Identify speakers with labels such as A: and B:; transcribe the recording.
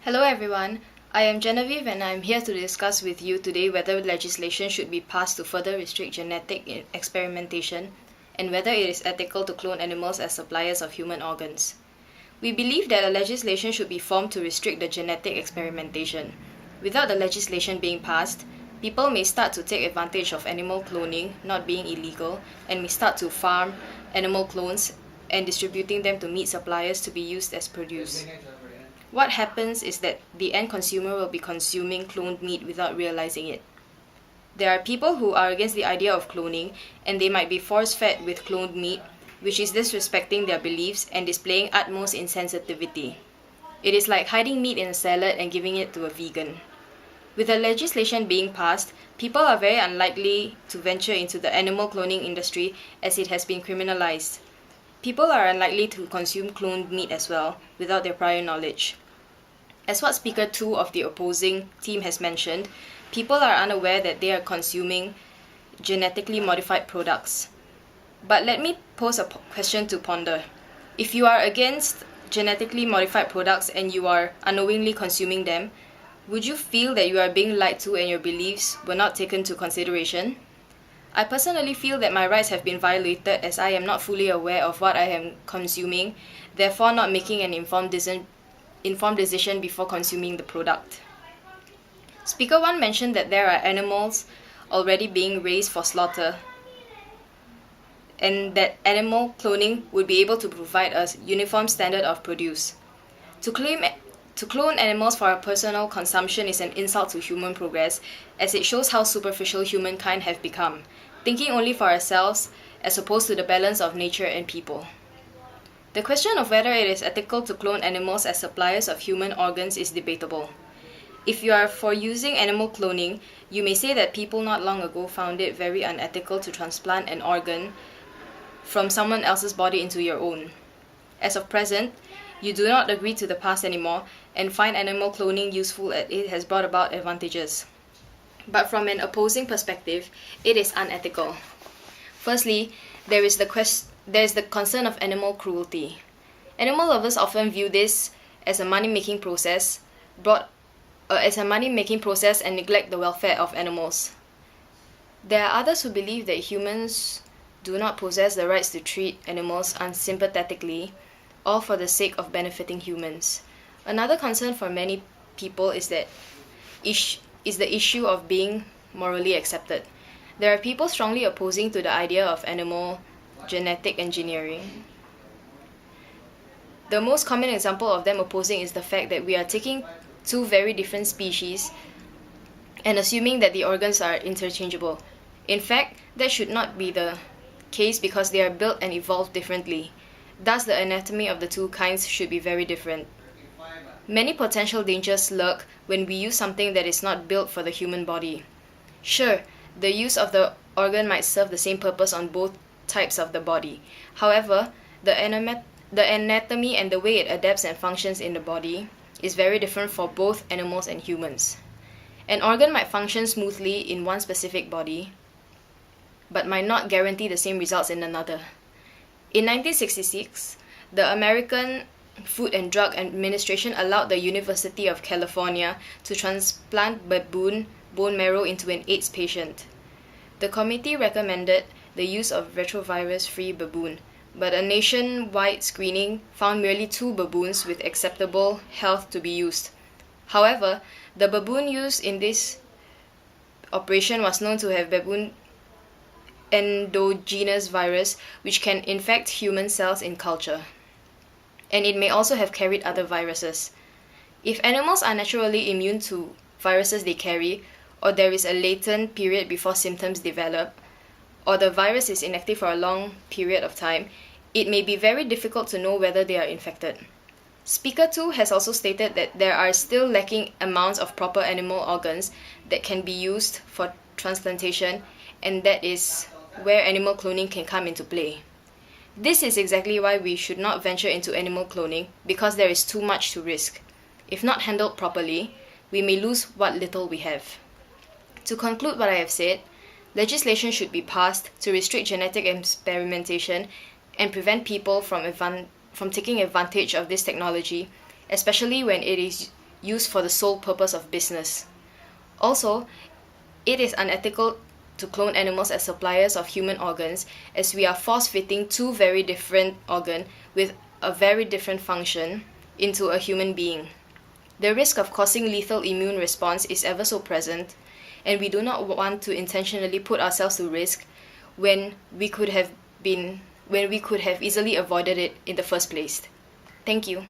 A: Hello everyone, I am Genevieve and I am here to discuss with you today whether legislation should be passed to further restrict genetic experimentation and whether it is ethical to clone animals as suppliers of human organs. We believe that a legislation should be formed to restrict the genetic experimentation. Without the legislation being passed, people may start to take advantage of animal cloning not being illegal and may start to farm animal clones and distributing them to meat suppliers to be used as produce. What happens is that the end consumer will be consuming cloned meat without realizing it. There are people who are against the idea of cloning, and they might be force-fed with cloned meat, which is disrespecting their beliefs and displaying utmost insensitivity. It is like hiding meat in a salad and giving it to a vegan. With the legislation being passed, people are very unlikely to venture into the animal cloning industry as it has been criminalized. People are unlikely to consume cloned meat as well, without their prior knowledge. As what Speaker 2 of the opposing team has mentioned, people are unaware that they are consuming genetically modified products. But let me pose a question to ponder. If you are against genetically modified products and you are unknowingly consuming them, would you feel that you are being lied to and your beliefs were not taken into consideration? I personally feel that my rights have been violated as I am not fully aware of what I am consuming, therefore not making an informed decision before consuming the product. Speaker 1 mentioned that there are animals already being raised for slaughter and that animal cloning would be able to provide a uniform standard of produce. To clone animals for our personal consumption is an insult to human progress, as it shows how superficial humankind have become, thinking only for ourselves as opposed to the balance of nature and people. The question of whether it is ethical to clone animals as suppliers of human organs is debatable. If you are for using animal cloning, you may say that people not long ago found it very unethical to transplant an organ from someone else's body into your own. As of present, you do not agree to the past anymore and find animal cloning useful as it has brought about advantages. But from an opposing perspective, it is unethical. Firstly, there is the concern of animal cruelty. Animal lovers often view this as a money-making process and neglect the welfare of animals. There are others who believe that humans do not possess the rights to treat animals unsympathetically, all for the sake of benefiting humans. Another concern for many people is the issue of being morally accepted. There are people strongly opposing to the idea of animal genetic engineering. The most common example of them opposing is the fact that we are taking two very different species and assuming that the organs are interchangeable. In fact, that should not be the case because they are built and evolved differently. Thus, the anatomy of the two kinds should be very different. Many potential dangers lurk when we use something that is not built for the human body. Sure, the use of the organ might serve the same purpose on both types of the body. However, the anatomy and the way it adapts and functions in the body is very different for both animals and humans. An organ might function smoothly in one specific body, but might not guarantee the same results in another. In 1966, the American Food and Drug Administration allowed the University of California to transplant baboon bone marrow into an AIDS patient. The committee recommended the use of retrovirus-free baboon, but a nationwide screening found merely 2 baboons with acceptable health to be used. However, the baboon used in this operation was known to have baboon endogenous virus, which can infect human cells in culture. And it may also have carried other viruses. If animals are naturally immune to viruses they carry, or there is a latent period before symptoms develop, or the virus is inactive for a long period of time, it may be very difficult to know whether they are infected. Speaker 2 has also stated that there are still lacking amounts of proper animal organs that can be used for transplantation, and that is where animal cloning can come into play. This is exactly why we should not venture into animal cloning, because there is too much to risk. If not handled properly, we may lose what little we have. To conclude what I have said, legislation should be passed to restrict genetic experimentation and prevent people from taking advantage of this technology, especially when it is used for the sole purpose of business. Also, it is unethical to clone animals as suppliers of human organs, as we are force-fitting two very different organs with a very different function into a human being. The risk of causing lethal immune response is ever so present, and we do not want to intentionally put ourselves to risk when we could have easily avoided it in the first place. Thank you.